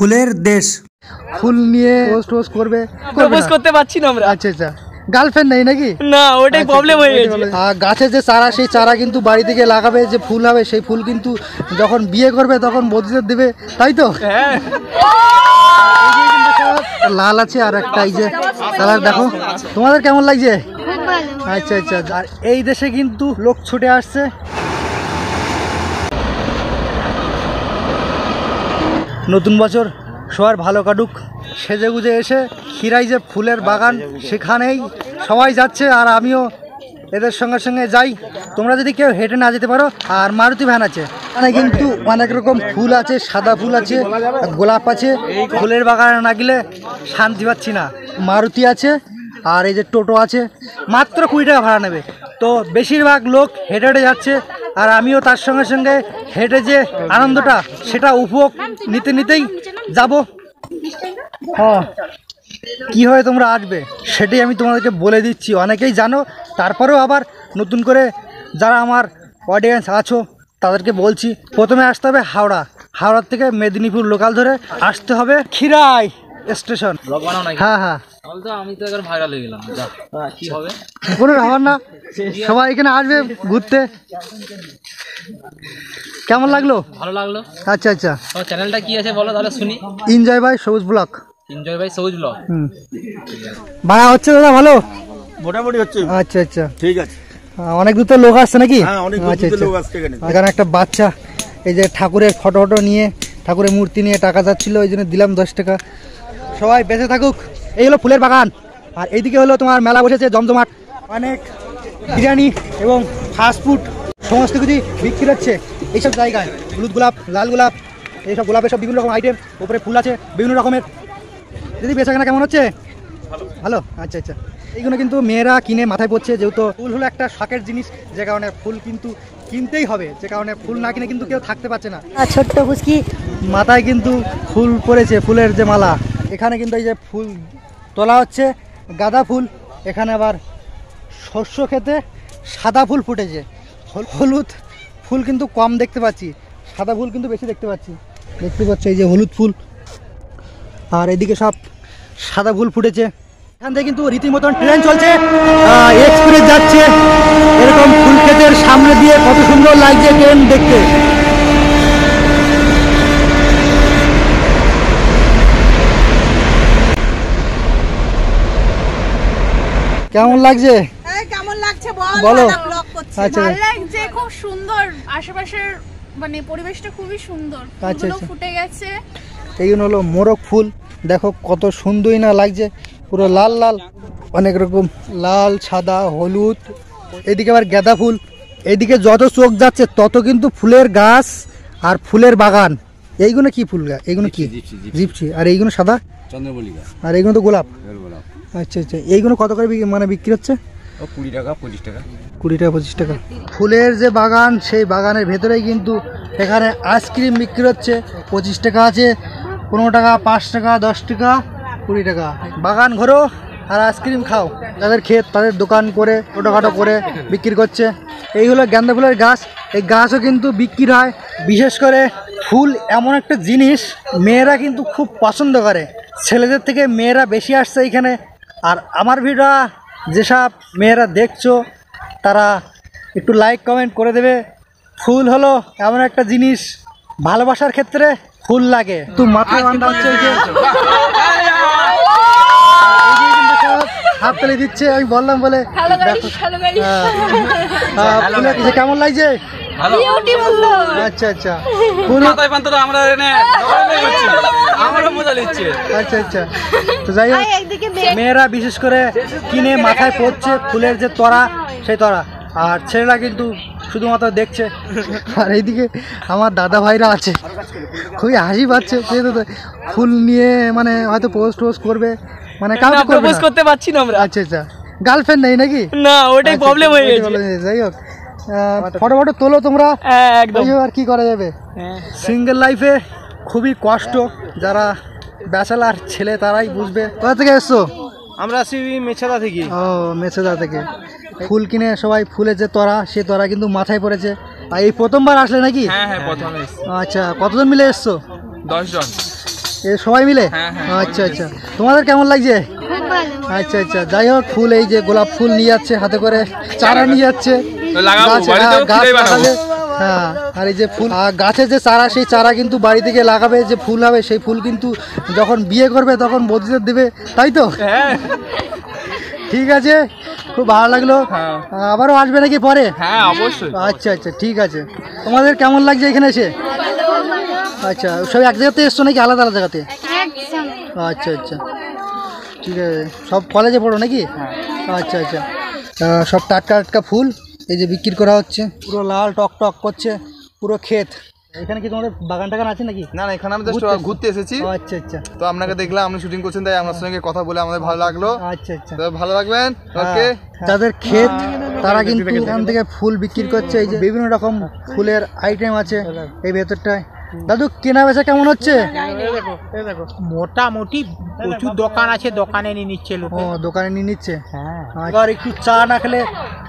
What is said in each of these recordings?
ফুলের দেশ। ফুল নিয়ে পোস্ট করবে, প্রপোজ করতে পারছি না আমরা। আচ্ছা আচ্ছা, গার্লফ্রেন্ড নেই নাকি? না, ওটাই প্রবলেম হয়ে গেছে। আর গাছের যে চারা, সেই চারা কিন্তু বাড়ি থেকে লাগাবে, যে ফুল হবে সেই ফুল কিন্তু যখন বিয়ে করবে তখন বধূদের দেবে, তাই তো? হ্যাঁ। লাল আছে আর একটা এই যে কালার, দেখো তোমাদের কেমন লাগছে? আচ্ছা আচ্ছা। আর এই দেশে কিন্তু লোক ছুটে আসছে। নতুন বছর সবার ভালো কাটুক। সেজে গুজে এসে খিরাই যে ফুলের বাগান, সেখানেই সবাই যাচ্ছে আর আমিও এদের সঙ্গে সঙ্গে যাই। তোমরা যদি কেউ হেঁটে না যেতে পারো, আর মারুতি ভ্যান আছে, এখানে কিন্তু অনেক রকম ফুল আছে, সাদা ফুল আছে, গোলাপ আছে। ফুলের বাগানে না গেলে শান্তি পাচ্ছি না। মারুতি আছে আর এই যে টোটো আছে, মাত্র 20 টাকা ভাড়া নেবে। তো বেশিরভাগ লোক হেঁটে হেঁটে যাচ্ছে আর আমিও তার সঙ্গে সঙ্গে হেঁটে যে আনন্দটা সেটা উপভোগ নিতে নিতেই যাব। হ্যাঁ, কী হয় তোমরা আসবে সেটাই আমি তোমাদেরকে বলে দিচ্ছি, অনেকেই জানো, তারপরেও আবার নতুন করে যারা আমার অডিয়েন্স আছো তাদেরকে বলছি। প্রথমে আসতে হবে হাওড়া, হাওড়ার থেকে মেদিনীপুর লোকাল ধরে আসতে হবে খিরাই স্টেশন। হ্যাঁ হ্যাঁ, আমি তো একবার ভাইরাল হয়ে গেলাম। কি হবে? কোনো ব্যাপার না, সবাই এখানে আসবে ঘুরতে। কেমন লাগলো? ভালো লাগলো। আচ্ছা আচ্ছা, তোমার চ্যানেলটা কি আছে বলো তাহলে শুনি। এনজয় বাই সবুজ ব্লগ। এনজয় বাই সবুজ ব্লগ। ভাড়া হচ্ছে দাদা? ভালো, মোটামুটি হচ্ছে। আচ্ছা আচ্ছা, ঠিক আছে। অনেক দূর তো লোক আসছে নাকি? হ্যাঁ, অনেক আচ্ছা দূর আচ্ছা। লোক আসছে এখানে। এখানে একটা বাচ্চা এই যে ঠাকুরের ফটো নিয়ে, ঠাকুরের মূর্তি নিয়ে টাকা যাচ্ছিল, ওই জন্য দিলাম 10 টাকা। সবাই বেঁচে থাকুক। এই হলো ফুলের বাগান, আর এইদিকে হলো তোমার মেলা বসেছে জমজমাট, অনেক বিরিয়ানি এবং ফাস্টফুড সমস্ত কিছু বিক্রি হচ্ছে এইসব জায়গায়। হলুদ গোলাপ, লাল গোলাপ, এইসব গোলাপের সব বিভিন্ন রকম আইটেম, উপরে ফুল আছে বিভিন্ন রকমের। দিদি বেচাকেনা কেমন হচ্ছে? ভালো। আচ্ছা আচ্ছা, এইগুলো কিন্তু মেয়েরা কিনে মাথায় পড়ছে, যেহেতু ফুল হলো একটা শখের জিনিস, যে কারণে ফুল কিন্তু কিনতেই হবে, যে কারণে ফুল না কিনে কিন্তু কেউ থাকতে পারছে না। ছোট্ট ফুচকি মাথায় কিন্তু ফুল পড়েছে, ফুলের যে মালা। এখানে কিন্তু এই যে ফুল তোলা হচ্ছে, গাঁদা ফুল। এখানে আবার শস্য খেতে সাদা ফুল ফুটেছে, হলুদ ফুল কিন্তু কম দেখতে পাচ্ছি, সাদা ফুল কিন্তু বেশি দেখতে পাচ্ছি। দেখতে পাচ্ছি এই যে হলুদ ফুল, আর এদিকে সব সাদা ফুল ফুটেছে। এখান থেকে কিন্তু রীতিমতন ট্রেন চলছে, এক্সপ্রেস যাচ্ছে। এরকম ফুল ক্ষেতের সামনে দিয়ে কত সুন্দর লাগছে ট্রেন দেখতে। কেমন লাগছে? কেমন লাগছে বলো। আচ্ছা, ভালো লাগছে, খুব সুন্দর আশেপাশের মানে পরিবেশটা খুবই সুন্দর। আচ্ছা ফুলগুলো ফুটে গেছে। এইগুলো হলো মোরগ ফুল, দেখো কত সুন্দরই না লাগছে, পুরো লাল লাল, অনেক রকম লাল, সাদা, হলুদ। এদিকে আবার গাঁদা ফুল। এদিকে যত চোখ যাচ্ছে তত কিন্তু ফুলের গাছ আর ফুলের বাগান। এইগুলো কি ফুল গাছ? এইগুলো কি? জিপসি। আর এইগুলো সাদা চন্দ্রমল্লিকা। আর এইগুলো তো গোলাপ। আচ্ছা আচ্ছা, এইগুলো কত করে মানে বিক্রি হচ্ছে? 20 টাকা 25 টাকা। 20 টাকা 25 টাকা। ফুলের যে বাগান, সেই বাগানের ভেতরেই কিন্তু এখানে আইসক্রিম বিক্রি হচ্ছে। 25 টাকা আছে, 15 টাকা, 5 টাকা, 10 টাকা, 20 টাকা। বাগান ঘোরো আর আইসক্রিম খাও। তাদের ক্ষেত, তাদের দোকান করে ছোটোখাটো করে বিক্রি করছে। এই হলো গাঁদা ফুলের গাছ। এই গাছও কিন্তু বিক্রি হয়। বিশেষ করে ফুল এমন একটা জিনিস মেয়েরা কিন্তু খুব পছন্দ করে, ছেলেদের থেকে মেয়েরা বেশি আসছে এইখানে। আর আমার ভিডিও যেসব মেয়েরা দেখছো তারা একটু লাইক কমেন্ট করে দেবে। ফুল হলো এমন একটা জিনিস, ভালোবাসার ক্ষেত্রে ফুল লাগে। তো মাথায় বান্ধা হচ্ছে এই যে হাত তুলে দিচ্ছে, আমি বললাম বলে। কেমন লাগছে? আচ্ছা আচ্ছা, আচ্ছা আচ্ছা। তো যাই হোক, মেয়েরা বিশেষ করে কিনে মাথায় পড়ছে ফুলের যে তরা, সেই তরা। আর ছেলেরা কিন্তু শুধুমাত্র দেখছে। আর এইদিকে আমার দাদা ভাইরা আছে, খুবই হাসি পাচ্ছে। ফুল নিয়ে মানে হয়তো পোস্ট করবে, মানে কাউকে প্রপোজ করতে পারছি না আমরা। আচ্ছা আচ্ছা, গার্লফ্রেন্ড নেই নাকি? না, ওটাই প্রবলেম হয়ে গেছে। যাই হোক, ফটো তোলো তোমরা, একদম। আর কি করা যাবে, সিঙ্গেল লাইফে খুবই কষ্ট। যারা ব্যাচেলার ছেলে তারাই বুঝবে। কোথা থেকে এসছো? আমরা আসি মেছেদা থেকে। ও, মেছেদা থেকে। ফুল কিনে সবাই, ফুলের যে তরা, সে তরা কিন্তু মাথায় পড়েছে। আর এই প্রথমবার আসলে নাকি? হ্যাঁ হ্যাঁ, প্রথমে এসেছি। আচ্ছা, কতজন মিলে এসছো? 10 জন। এ সবাই মিলে? আচ্ছা আচ্ছা, তোমাদের কেমন লাগছে? আচ্ছা আচ্ছা, যাই হোক, ফুল এই যে গোলাপ ফুল নিয়ে যাচ্ছে হাতে করে, চারা নিয়ে যাচ্ছে গাছ লাগাবে। হ্যাঁ, আর এই যে ফুল গাছের যে চারা, সেই চারা কিন্তু বাড়ি থেকে লাগাবে, যে ফুল হবে সেই ফুল কিন্তু যখন বিয়ে করবে তখন বৌদিদের দেবে, তাই তো? ঠিক আছে, খুব ভালো লাগলো। আবারও আসবে নাকি পরে? হ্যাঁ অবশ্যই। আচ্ছা আচ্ছা, ঠিক আছে। তোমাদের কেমন লাগছে এখানে এসে? আচ্ছা, সব এক জায়গাতে এসছো নাকি আলাদা আলাদা জায়গাতে? আচ্ছা আচ্ছা, ঠিক আছে। সব কলেজে পড়ো নাকি? আচ্ছা আচ্ছা, সব টাটকা টাটকা ফুল এই যে বিক্রি করা হচ্ছে, পুরো লাল টক টক করছে, পুরো ক্ষেত। এখানে কি তোমাদের বাগান টাগান আছে নাকি? না না, এখানে আমি জাস্ট ঘুরতে এসেছি। আচ্ছা আচ্ছা, তো আপনাকে দেখলাম আপনি শুটিং করছেন, তাই আপনার সঙ্গে কথা বলে আমাদের ভালো লাগলো। আচ্ছা আচ্ছা, তো ভালো থাকবেন। ওকে, যাদের ক্ষেত তারা কিন্তু এখান থেকে ফুল বিক্রি করছে। এই যে বিভিন্ন রকম ফুলের আইটেম আছে এই ভেতরটায়। দাদু, কেনা বেচা কেমন হচ্ছে? মোটামুটি প্রচুর দোকান আছে, দোকানে নিয়ে নিচ্ছে লোক। ও, দোকানে নিয়ে নিচ্ছে। এবার একটু চা না খেলে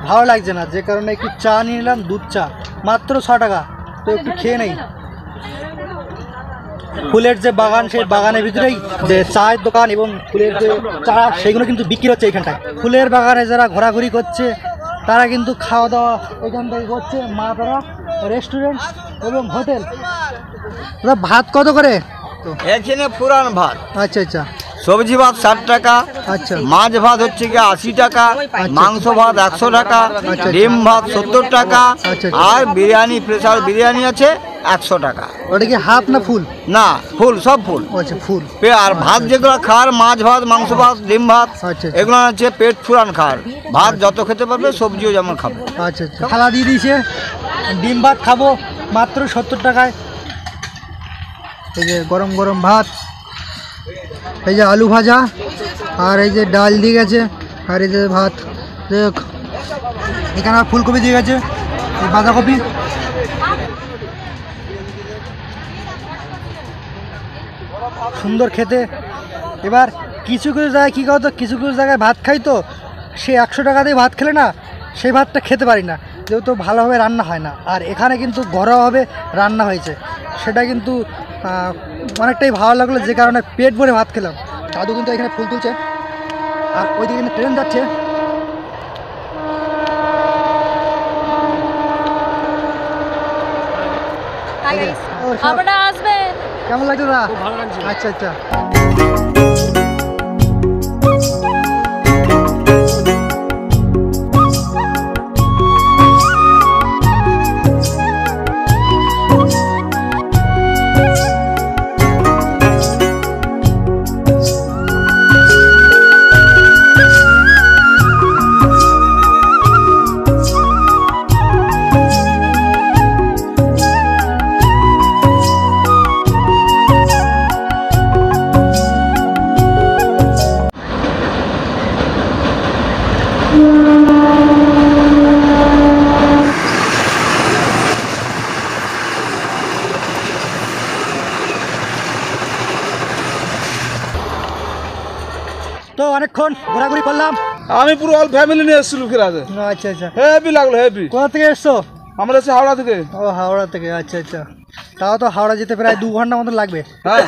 ভালো লাগছে না, যে কারণে একটু চা নিয়ে নিলাম, দুধ চা, মাত্র 6 টাকা। তো একটু খেয়ে নেই। ফুলের যে বাগান, সেই বাগানের ভিতরেই যে চায়ের দোকান এবং ফুলের যে চারা, সেগুলো কিন্তু বিক্রি হচ্ছে এইখানটায়। ফুলের বাগানে যারা ঘোরাঘুরি করছে তারা কিন্তু খাওয়া দাওয়া এখান থেকে করছে। মা তারা রেস্টুরেন্ট এবং হোটেল। ভাত কত করে? এখানে পুরান ভাত, আচ্ছা আচ্ছা সবজি ভাত 60 টাকা, আচ্ছা মাছ ভাত হচ্ছে কি 80 টাকা, মাংস ভাত 100 টাকা, আচ্ছা। ডিম ভাত 70 টাকা, আচ্ছা। আর বিরিয়ানি, স্পেশাল বিরিয়ানি আছে 100 টাকা। ওটা কি হাফ না ফুল? না, ফুল, সব ফুল। আচ্ছা, ফুল। আর ভাত যেগুলো খার, মাছ ভাত, মাংস ভাত, ডিম ভাত, আচ্ছা। এগুলো হচ্ছে পেট ফুরান খার। ভাত যত খেতে পারবে, সবজিও যেমন খাবে। আচ্ছা আচ্ছা, থালা দিয়ে দিয়েছে। ডিম ভাত খাবো মাত্র 70 টাকায়। এই যে গরম গরম ভাত, এই যে আলু ভাজা, আর এই যে ডাল দিয়ে গেছে, আর এই যে ভাত। এখানে ফুলকপি দিয়ে গেছে, বাঁধাকপি। সুন্দর খেতে। এবার কিছু কিছু জায়গায় কী করতো, কিছু কিছু জায়গায় ভাত খাই, তো সে 100 টাকা দিয়ে ভাত খেলে না, সেই ভাতটা খেতে পারি না, যেহেতু ভালোভাবে রান্না হয় না। আর এখানে কিন্তু ঘরোয়াভাবে রান্না হয়েছে, সেটা কিন্তু অনেকটাই ভালো লাগলো, যে কারণে পেট ভরে ভাত খেলাম। দাদু কিন্তু এখানে ফুল তুলছে, আর ওইদিকে কিন্তু ট্রেন যাচ্ছে। আপনারা আসবেন। কেমন লাগছে দাদা? আচ্ছা আচ্ছা, তো অনেকক্ষণ ঘোরাঘুরি করলাম। আমি পুরো অল ফ্যামিলি নিয়ে এসেছি লোকের আছে। আচ্ছা আচ্ছা, হেভি লাগলো, হেভি। কোথা থেকে এসছো? আমরা এসেছি হাওড়া থেকে। ও, হাওড়া থেকে। আচ্ছা আচ্ছা, তাও তো হাওড়া যেতে প্রায় 2 ঘন্টা মতো লাগবে,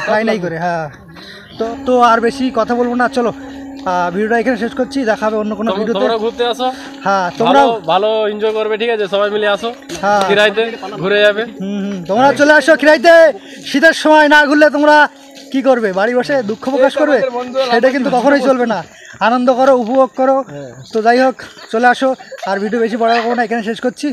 তাই নাই করে। হ্যাঁ, তো আর বেশি কথা বলবো না, চলো ভিডিওটা এখানে শেষ করছি। দেখা হবে অন্য কোনো ভিডিওতে। তোমরা ঘুরতে আসো, হ্যাঁ তোমরাও ভালো এনজয় করবে, ঠিক আছে? সবাই মিলে আসো, হ্যাঁ কিরাইতে ঘুরে যাবে। তোমরা চলে আসো খিরাইতে। শীতের সময় না ঘুরলে তোমরা কি করবে? বাড়ি বসে দুঃখ প্রকাশ করবে? সেটা কিন্তু কখনোই চলবে না। আনন্দ করো, উপভোগ করো। তো যাই হোক, চলে আসো। আর ভিডিও বেশি বড় করবো না, এখানে শেষ করছি।